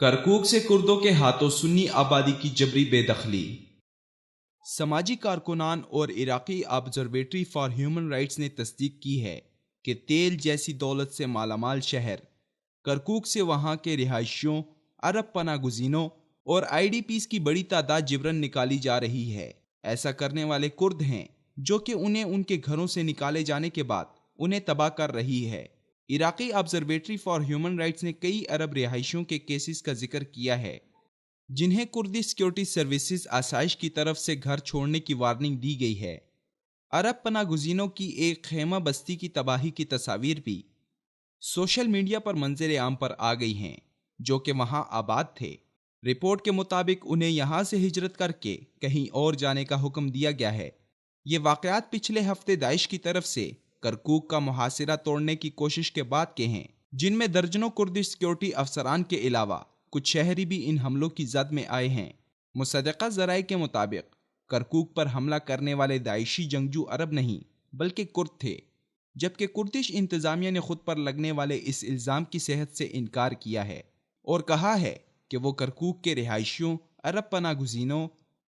کرکوک سے کردوں کے ہاتھوں سنی آبادی کی جبری بے دخلی۔ سماجی کارکنان اور عراقی آبزرویٹری فار ہیومن رائٹس نے تصدیق کی ہے کہ تیل جیسی دولت سے مالا مال شہر کرکوک سے وہاں کے رہائشیوں، عرب پناہ گزینوں اور آئی ڈی پیز کی بڑی تعداد جبرن نکالی جا رہی ہے۔ ایسا کرنے والے کرد ہیں جو کہ انہیں ان کے گھروں سے نکالے جانے کے بعد انہیں تباہ کر رہی ہے۔ عراقی آبزرویٹری فار ہیومن رائٹس نے کئی عرب رہائشیوں کے کیسز کا ذکر کیا ہے جنہیں کردی سیکیورٹی سروسز آسائش کی طرف سے گھر چھوڑنے کی وارننگ دی گئی ہے۔ عرب پناہ گزینوں کی ایک خیمہ بستی کی تباہی کی تصاویر بھی سوشل میڈیا پر منظر عام پر آ گئی ہیں جو کہ وہاں آباد تھے۔ رپورٹ کے مطابق انہیں یہاں سے ہجرت کر کے کہیں اور جانے کا حکم دیا گیا ہے۔ یہ واقعات پچھلے ہفتے داعش کی طرف سے کرکوک کا محاصرہ توڑنے کی کوشش کے بعد کے ہیں، جن میں درجنوں کردی سیکیورٹی افسران کے علاوہ کچھ شہری بھی ان حملوں کی زد میں آئے ہیں۔ مصدقہ ذرائع کے مطابق کرکوک پر حملہ کرنے والے داعشی جنگجو عرب نہیں بلکہ کرد تھے، جبکہ کردش انتظامیہ نے خود پر لگنے والے اس الزام کی صحت سے انکار کیا ہے اور کہا ہے کہ وہ کرکوک کے رہائشیوں، عرب پناہ گزینوں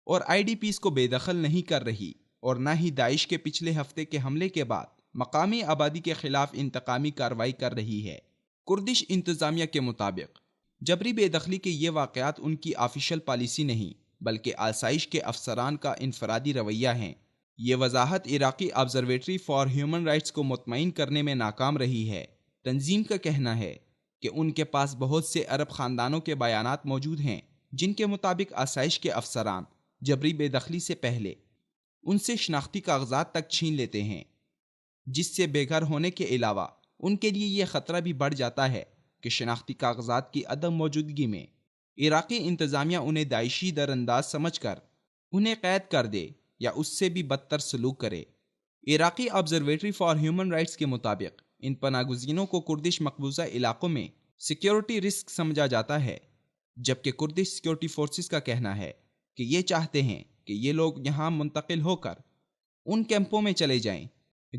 اور آئی ڈی پیز کو بے دخل نہیں کر رہی اور نہ ہی داعش کے پچھلے ہفتے کے حملے کے بعد مقامی آبادی کے خلاف انتقامی کارروائی کر رہی ہے۔ کردش انتظامیہ کے مطابق جبری بے دخلی کے یہ واقعات ان کی آفیشل پالیسی نہیں بلکہ آسائش کے افسران کا انفرادی رویہ ہیں۔ یہ وضاحت عراقی آبزرویٹری فار ہیومن رائٹس کو مطمئن کرنے میں ناکام رہی ہے۔ تنظیم کا کہنا ہے کہ ان کے پاس بہت سے عرب خاندانوں کے بیانات موجود ہیں جن کے مطابق آسائش کے افسران جبری بے دخلی سے پہلے ان سے شناختی کاغذات تک چھین لیتے ہیں، جس سے بے گھر ہونے کے علاوہ ان کے لیے یہ خطرہ بھی بڑھ جاتا ہے کہ شناختی کاغذات کی عدم موجودگی میں عراقی انتظامیہ انہیں داعشی در انداز سمجھ کر انہیں قید کر دے یا اس سے بھی بدتر سلوک کرے۔ عراقی آبزرویٹری فار ہیومن رائٹس کے مطابق ان پناہ گزینوں کو کردش مقبوضہ علاقوں میں سیکیورٹی رسک سمجھا جاتا ہے، جبکہ کردش سیکیورٹی فورسز کا کہنا ہے کہ یہ چاہتے ہیں کہ یہ لوگ یہاں منتقل ہو کر ان کیمپوں میں چلے جائیں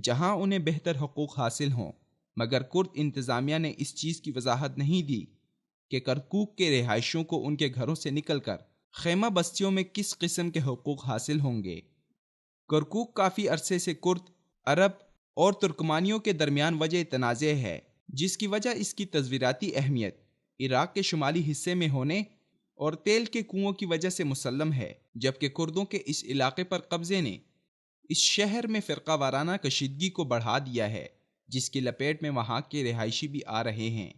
جہاں انہیں بہتر حقوق حاصل ہوں، مگر کرد انتظامیہ نے اس چیز کی وضاحت نہیں دی کہ کرکوک کے رہائشیوں کو ان کے گھروں سے نکل کر خیمہ بستیوں میں کس قسم کے حقوق حاصل ہوں گے۔ کرکوک کافی عرصے سے کرد، عرب اور ترکمانیوں کے درمیان وجہ تنازع ہے، جس کی وجہ اس کی تصویراتی اہمیت عراق کے شمالی حصے میں ہونے اور تیل کے کنووں کی وجہ سے مسلم ہے، جبکہ کردوں کے اس علاقے پر قبضے نے اس شہر میں فرقہ وارانہ کشیدگی کو بڑھا دیا ہے، جس کی لپیٹ میں وہاں کے رہائشی بھی آ رہے ہیں۔